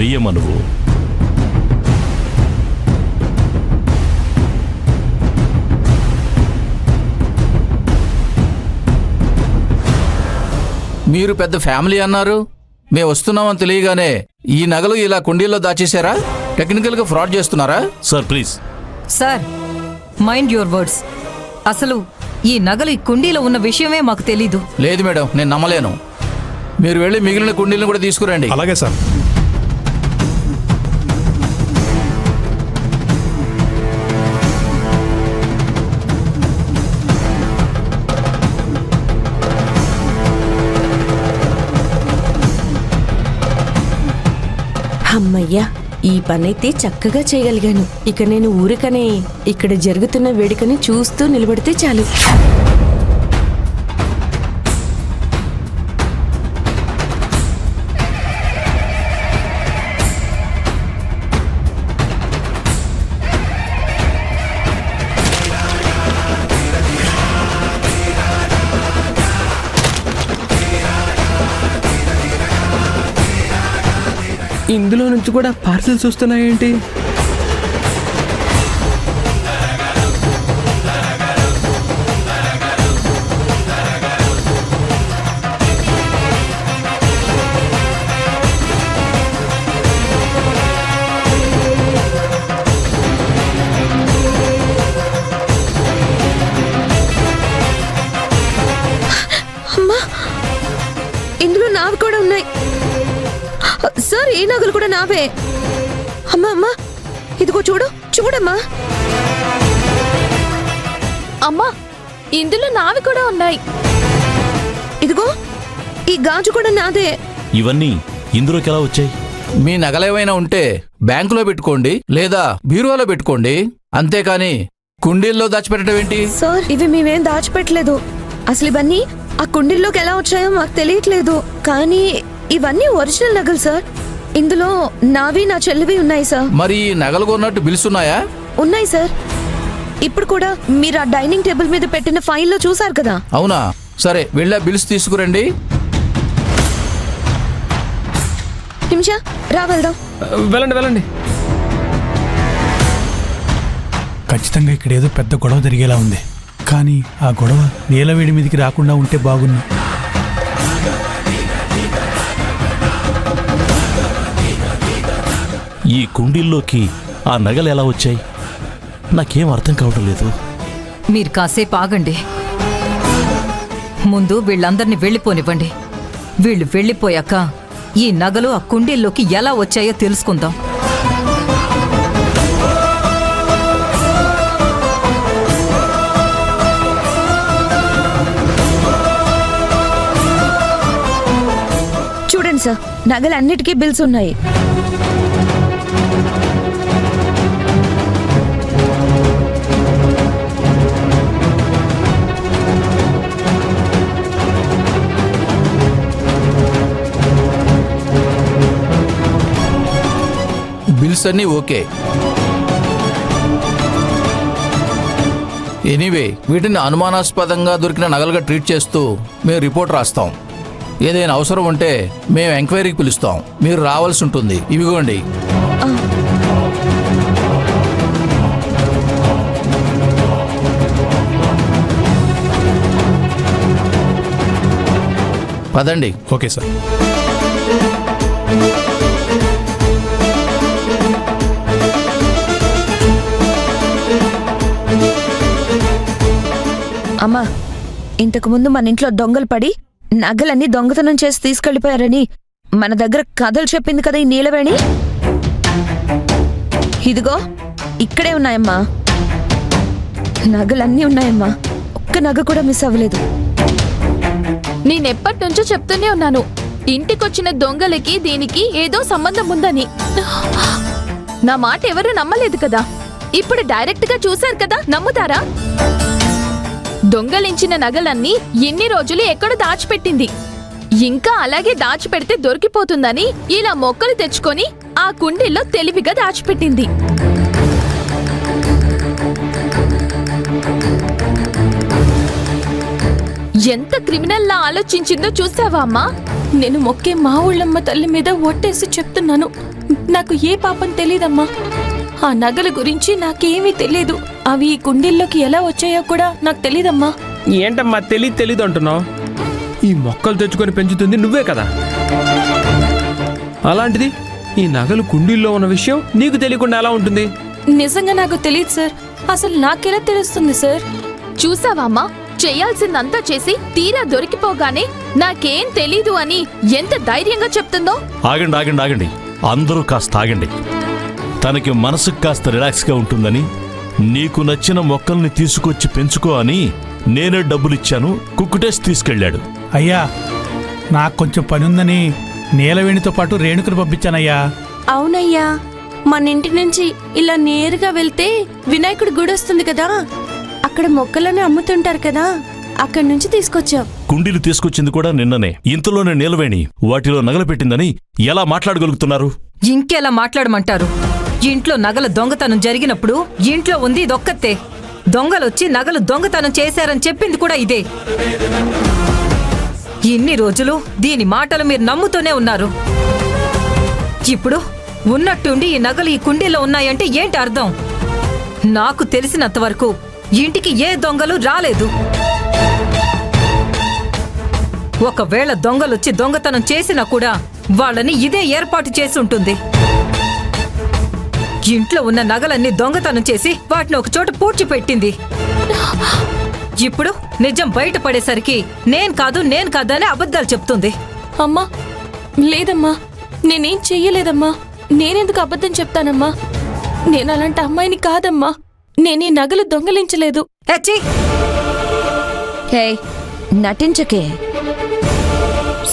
వెయ్యమ్మ నువ్వు. మీరు పెద్ద ఫ్యామిలీ అన్నారు. మేము వస్తున్నామని తెలియగానే ఈ నగలు ఇలా కుండీల్లో దాచేశారా? టెక్నికల్గా ఫ్రాడ్ చేస్తున్నారా? Sir please. Sir mind your words. అసలు ఈ నగలు ఈ కుండీలో ఉన్న విషయమే మాకు తెలీదు. లేదు మేడం, నేను నమ్మలేను. మీరు వెళ్ళి మిగిలిన కుండీలను కూడా తీసుకురండి. అలాగే సార్. అమ్మయ్యా, ఈ పనైతే చక్కగా చేయగలిగాను. ఇక నేను ఊరికనే ఇక్కడ జరుగుతున్న వేడుకని చూస్తూ నిలబడితే చాలు. ఇందులో నుంచి కూడా పార్సెల్స్ వస్తున్నాయేంటి? అమ్మా, ఇందులో నావి కూడా ఉన్నాయి సార్. ఈ నగలు కూడా నావే. అమ్మా అమ్మా, ఇదిగో చూడు, చూడమ్మా. అమ్మా, ఇందులో నావి కూడా ఉన్నాయి. ఇదిగో ఈ గాజు కూడా నాదే. ఇవన్నీ ఇందులోకి ఎలా వచ్చాయి? మీ నగలేవైనా ఉంటే బ్యాంకులో పెట్టుకోండి, లేదా బీరువాలో పెట్టుకోండి. అంతేకాని కుండీల్లో దాచిపెట్టడం ఏంటి? సార్, ఇవి మేమేం దాచిపెట్టలేదు. అసలు ఇవన్నీ ఆ కుండీల్లోకి ఎలా వచ్చాయో మాకు తెలియట్లేదు. కానీ ఇవన్నీ ఒరిజినల్ నగలు సార్. ఇందులో నావి నా చెల్లివి ఉన్నాయి సార్. మరి ఈ నగలు కొన్నట్టు బిల్స్ ఉన్నాయా? ఉన్నాయి సార్. ఇప్పుడు కూడా మీరు ఆ డైనింగ్ టేబుల్ మీద పెట్టిన ఫైల్లో చూసారు కదా. అవునా? సరే, వెళ్ళా బిల్స్ తీసుకురండి. నిమిషా, రా వెళ్దాం. వెళ్ళండి వెళ్ళండి. ఖచ్చితంగా ఇక్కడ ఏదో పెద్ద గొడవ జరిగేలా ఉంది. కానీ ఆ గొడవ నీలవేడి మీదకి రాకుండా ఉంటే బాగున్నా. ఈ కుండీల్లోకి ఆ నగలు ఎలా వచ్చాయి? నాకేం అర్థం కావడం లేదు. మీరు కాసేపు ఆగండి. ముందు వీళ్ళందరినీ వెళ్ళిపోనివ్వండి. వీళ్ళు వెళ్ళిపోయాక ఈ నగలు ఆ కుండీల్లోకి ఎలా వచ్చాయో తెలుసుకుందాం. చూడండి సార్, నగలన్నిటికీ బిల్స్ ఉన్నాయి. బిల్స్ అన్నీ ఓకే. ఎనీవే, వీటిని అనుమానాస్పదంగా దొరికిన నగలుగా ట్రీట్ చేస్తూ మేము రిపోర్ట్ రాస్తాం. ఏదైనా అవసరం ఉంటే మేము ఎంక్వైరీకి పిలుస్తాం. మీరు రావాల్సి ఉంటుంది. ఇవిగోండి. పదండి. Okay sir. అమ్మా, ఇంతకుముందు మన ఇంట్లో దొంగలు పడి నగలన్నీ దొంగతనం చేసి తీసుకెళ్లిపోయారని మన దగ్గర కథలు చెప్పింది కదా ఈ నీలవేణి. ఇదిగో ఇక్కడే ఉన్నాయమ్మా. నగలన్నీ ఉన్నాయమ్మా. ఒక్క నగ కూడా మిస్ అవ్వలేదు. నేనెప్పటి నుంచో చెప్తూనే ఉన్నాను, ఇంటికొచ్చిన దొంగలకి దీనికి ఏదో సంబంధం ఉందని. నా మాట ఎవరు నమ్మలేదు కదా. ఇప్పుడు డైరెక్ట్ గా చూశారు కదా, నమ్ముతారా? దొంగలించిన నగలన్నీ ఎన్ని రోజులు ఎక్కడ దాచిపెట్టింది. ఇంకా అలాగే దాచిపెడితే దొరికిపోతుందని ఇలా మొక్కలు తెచ్చుకొని ఆ కుండీల్లో తెలివిగా దాచిపెట్టింది. ఎంత క్రిమినల్లా ఆలోచించిందో చూసావా అమ్మా? నేను మొక్కే మా ఊళ్ళమ్మ తల్లి మీద ఒట్టేసి చెప్తున్నాను, నాకు ఏ పాపం తెలీదమ్మా. ఆ నగల గురించి నాకేమీ తెలీదు. అవి ఈ కుండీల్లోకి ఎలా వచ్చాయో కూడా నాకు తెలీదమ్మా. ఏంటమ్మా తెలీదు అంటున్నావు? ఈ మొక్కలు తెచ్చుకొని పెంచుతుంది నువ్వే కదా. అలాంటిది ఈ నగలు కుండీల్లో ఉన్న విషయం నీకు తెలియకుండా ఎలా ఉంటుంది? నిజంగా నాకు తెలియదు సార్. అసలు నాకెలా తెలుస్తుంది సార్? చూసావామ్మా, చెయ్యాల్సిందంతా చేసి తీరా దొరికిపోగానే నాకేం తెలీదు అని ఎంత ధైర్యంగా చెప్తుందో. ఆగండి ఆగండి ఆగండి, అందరూ కాస్త ఆగండి. తనకి మనసుకు కాస్త రిలాక్స్గా ఉంటుందని నీకు నచ్చిన మొక్కల్ని తీసుకొచ్చి పెంచుకో అని నేనే డబ్బులిచ్చాను. కుక్కుటేసి తీసుకెళ్ళాడు. అయ్యా, నాకు కొంచెం పనుందని నీలవేణితో పాటు రేణుకను పంపించానయ్యా. అవునయ్యా, మన ఇంటి నుంచి ఇలా నేరుగా వెళ్తే వినాయకుడి గుడి వస్తుంది కదా, అక్కడ మొక్కలను అమ్ముతుంటారు కదా, అక్కడి నుంచి తీసుకొచ్చాం. కుండీలు తీసుకొచ్చింది కూడా నిన్ననే. ఇంతలోనే నీలవేణి వాటిలో నగలు పెట్టిందని ఎలా మాట్లాడగలుగుతున్నారు? ఇంకెలా మాట్లాడమంటారు? ఇంట్లో నగల దొంగతనం జరిగినప్పుడు ఇంట్లో ఉంది ఇదొక్కతే. దొంగలొచ్చి నగలు దొంగతనం చేశారని చెప్పింది కూడా ఇదే. ఇన్ని రోజులు దీని మాటలు మీరు నమ్ముతూనే ఉన్నారు. ఇప్పుడు ఉన్నట్టుండి ఈ నగలు ఈ కుండీలో ఉన్నాయంటే ఏంటి అర్థం? నాకు తెలిసినంతవరకు ఇంటికి ఏ దొంగలు రాలేదు. ఒకవేళ దొంగలొచ్చి దొంగతనం చేసినా కూడా వాళ్ళని ఇదే ఏర్పాటు చేసి ఉంటుంది. ఇంట్లో ఉన్న నగలన్నీ దొంగతనం చేసి వాటిని ఒక చోట పూడ్చిపెట్టింది. ఇప్పుడు నిజం బయటపడేసరికి నేను కాదు అని అబద్ధాలు చెప్తుంది. అమ్మా, లేదమ్మా, నేనేం చెయ్యలేదమ్మా. నేనెందుకు అబద్ధం చెప్తానమ్మా? నేను అలాంటి అమ్మాయిని కాదమ్మా. నేనే నగలు దొంగలించలేదు. ఏచ్చి! హే, నటించకే.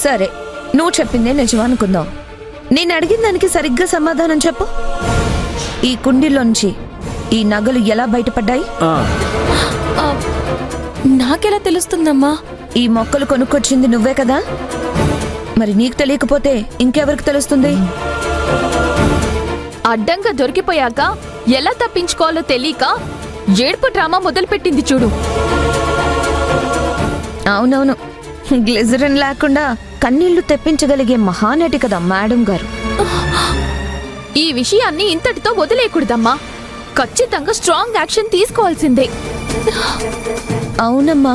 సరే, నువ్వు చెప్పిందే నిజం అనుకుందాం. నేను అడిగిన దానికి సరిగ్గా సమాధానం చెప్పు. ఈ కుండీలోంచి ఈ నగలు ఎలా బయటపడ్డాయి? నాకెలా తెలుస్తుందమ్మా? ఈ మొక్కలు కొనుక్కొచ్చింది నువ్వే కదా, మరి నీకు తెలియకపోతే ఇంకెవరికి తెలుస్తుంది? అడ్డంగా దొరికిపోయాక ఎలా తప్పించుకోవాలో తెలియక ఏడుపు డ్రామా మొదలుపెట్టింది చూడు. అవునవును, గ్లిజరిన్ లేకుండా కన్నీళ్లు తెప్పించగలిగే మహానటి కదా మేడం గారు. ఈ విషయాన్ని ఇంతటితో వదిలేయకూడదమ్మా. ఖచ్చితంగా స్ట్రాంగ్ యాక్షన్ తీసుకోవాల్సిందే. అవునమ్మా,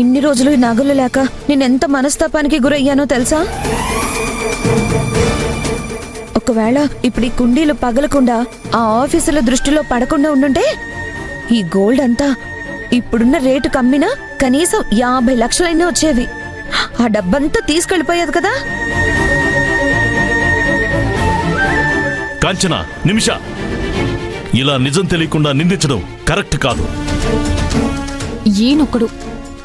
ఇన్ని రోజులు ఈ నగలు లేక నేనెంత మనస్తాపానికి గురయ్యానో తెలుసా? ఒకవేళ ఇప్పుడు ఈ కుండీలు పగలకుండా ఆ ఆఫీసుల దృష్టిలో పడకుండా ఉండుంటే ఈ గోల్డ్ అంతా ఇప్పుడున్న రేటు కమ్మినా కనీసం 50 లక్షలైనా వచ్చేవి. ఆ డబ్బంతా తీసుకెళ్ళిపోయేది కదా. కాంచన, నిమిష, ఇలా నిజం తెలియకుండా నిందించడం కరెక్ట్ కాదు. ఈయనొకడు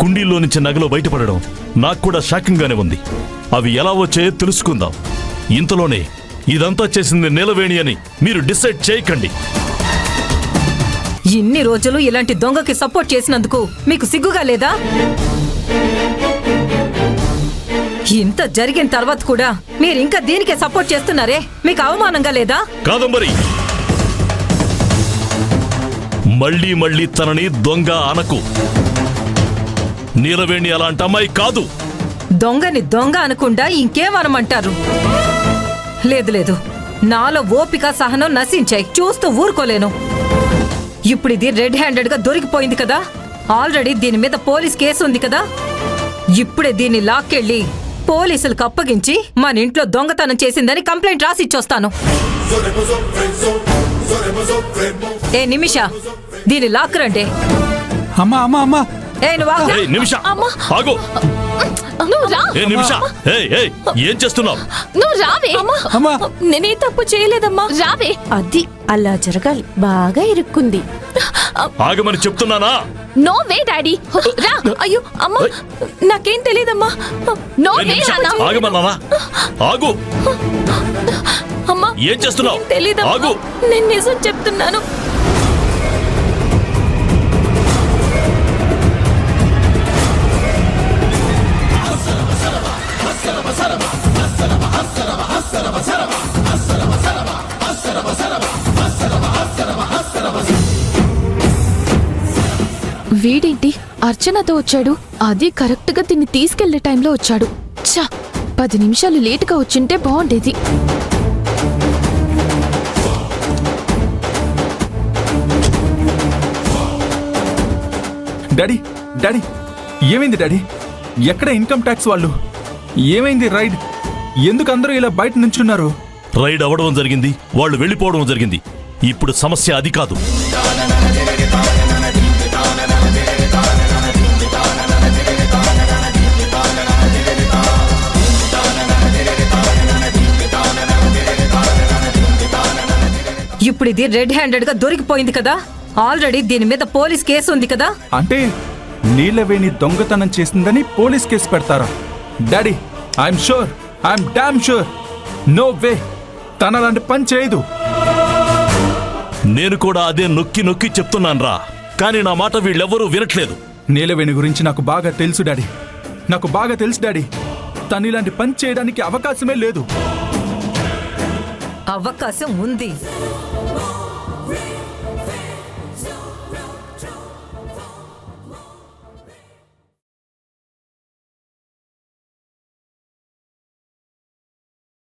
కుండీల్లో నుంచి నగలు బయటపడడం నాకు కూడా షాకింగ్గానే ఉంది. అవి ఎలా వచ్చాయో తెలుసుకుందాం. ఇంతలోనే ఇదంతా చేసింది నీలవేణి అని మీరు డిసైడ్ చేయకండి. ఇన్ని రోజులు ఇలాంటి దొంగకి సపోర్ట్ చేసినందుకు మీకు సిగ్గుగా లేదా? ఇంత జరిగిన తర్వాత కూడా మీరు ఇంకా దీనికే సపోర్ట్ చేస్తున్నారే, మీకు అవమానంగా లేదా? కాదంబరి, మళ్ళీ మళ్ళీ తనని దొంగ అనకు. నీలవేణి అలాంటి అమ్మాయి కాదు. దొంగని దొంగ అనకుండా ఇంకేమనమంటారు? లేదు లేదు, నాలో ఓపిక సహనం నశించాయి. చూస్తూ ఊరుకోలేను. ఇప్పుడు ఇది రెడ్ హ్యాండెడ్ గా దొరికిపోయింది కదా. ఆల్రెడీ దీని మీద పోలీస్ కేసు ఉంది కదా. ఇప్పుడే దీన్ని లాక్కెళ్ళి పోలీసులకు అప్పగించి మన ఇంట్లో దొంగతనం చేసిందని కంప్లైంట్ రాసి ఇచ్చొస్తాను. ఏ నిమిష, దీన్ని లాక్కురండి. అమ్మా అమ్మా అమ్మా, ఏ నువ్వు ఆగు. ఏయ్ నిమిష, ఆగు. నువ్వు రా. ఏ నిమిష, ఏం చేస్తున్నావు? నువ్వు రావే. అమ్మా. నేనే తప్పు చేయలేదమ్మా. రావే. అది అలా జరగాలి. బాగా ఇరుక్కుంది. ఆగమని చెప్తున్నానా? No way daddy. రా. అయ్యో అమ్మా, నాకేం తెలియదమ్మా. నో ఏ వే నిమిష, అన్నా. ఆగమన్నానా? ఆగు. అమ్మా, ఏం చేస్తున్నావు? తెలీదమ్మా. ఆగు. నేను నిజం చెప్తున్నాను. వీడేంటి అర్చనతో వచ్చాడు? అది కరెక్ట్ గా దీన్ని తీసుకెళ్లే టైంలో వచ్చాడు. ఛ, 10 నిమిషాలు లేటుగా వచ్చింటే బాగుండేది. డాడీ డాడీ ఏమైంది డాడీ? ఎక్కడ ఇన్కమ్ ట్యాక్స్ వాళ్ళు? ఏమైంది రైడ్? ఎందుకు అందరూ ఇలా బయట నుంచున్నారు? రైడ్ అవ్వడం జరిగింది, వాళ్ళు వెళ్ళిపోవడం జరిగింది. ఇప్పుడు సమస్య అది కాదు. ఇప్పుడు ఇది రెడ్ హ్యాండెడ్ గా దొరికిపోయింది కదా. ఆల్రెడీ దీని మీద పోలీస్ కేసు ఉంది కదా. అంటే నీలవేణి దొంగతనం చేసిందని పోలీస్ కేసు పెడతారా? Daddy I'm sure, I'm damn sure, no way తన అలాంటి పని చేయదు. నేను కూడా అదే నొక్కి నొక్కి చెప్తున్నాన్రా, కానీ నా మాట వీళ్ళెవ్వరూ వినట్లేదు. నీలవేణి గురించి నాకు బాగా తెలుసు డాడీ, నాకు బాగా తెలుసు డాడీ. తను ఇలాంటి పని చేయడానికి అవకాశమే లేదు. అవకాశం ఉంది.